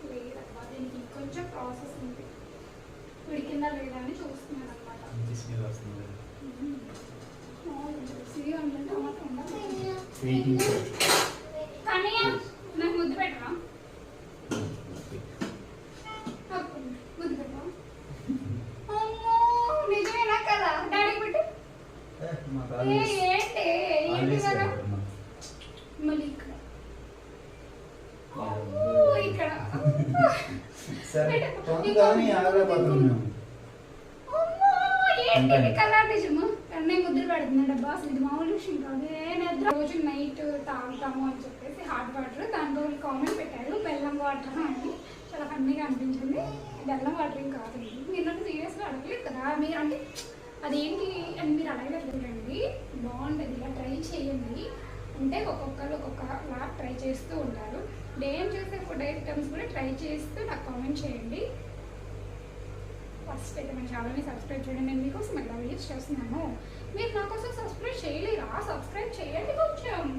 లేదబ్బా, దీనికి కొంచెం ప్రాసెస్ ఉంది. ఉడికిందా లేదా అని చూస్తున్నాను అనమాట. కానీ నాకు ముద్దు పెట్టరా? ముద్దు పెట్టరా? నిజమేనా కదా? డాడీకి పెట్టు. ఏంటి ఏంటి కదా? మళ్ళీ ఇక్కడ ఇక్కడ కలర్ నిజము కన్నీ ముద్దులు పెడుతున్నాడు అబ్బా. అసలు ఇది మామూలు విషయం కాదు. నిద్ర రోజు నైట్ తాగుతాము అని చెప్పేసి హాట్ వాటర్, దాంట్లో కామెంట్ పెట్టారు బెల్లం వాటర్ అని. చాలా ఫన్నీగా అనిపించింది. బెల్లం వాటర్ ఏం కాదండి. మీరు నాకు సీరియస్గా అడగలేదు కదా. మీరు అంటే అదేంటి అని మీరు అడగలేదండి. బాగుంటుంది, ఇలా ట్రై చేయండి. అంటే ఒక్కొక్కరు ఒక్కొక్కలా ట్రై చేస్తూ ఉంటారు. నేను చేసే ఫుడ్ ఐటమ్స్ కూడా ట్రై చేస్తూ నాకు కామెంట్ చేయండి. ఫస్ట్ అయితే మన ఛానల్ని సబ్స్క్రైబ్ చేయండి. నేను మీకోసం ఎలా వీడియోస్ చేస్తున్నాను. మీరు నా కోసం సబ్స్క్రైబ్ చేయలేరా? సబ్స్క్రైబ్ చేయండి కొంచెం.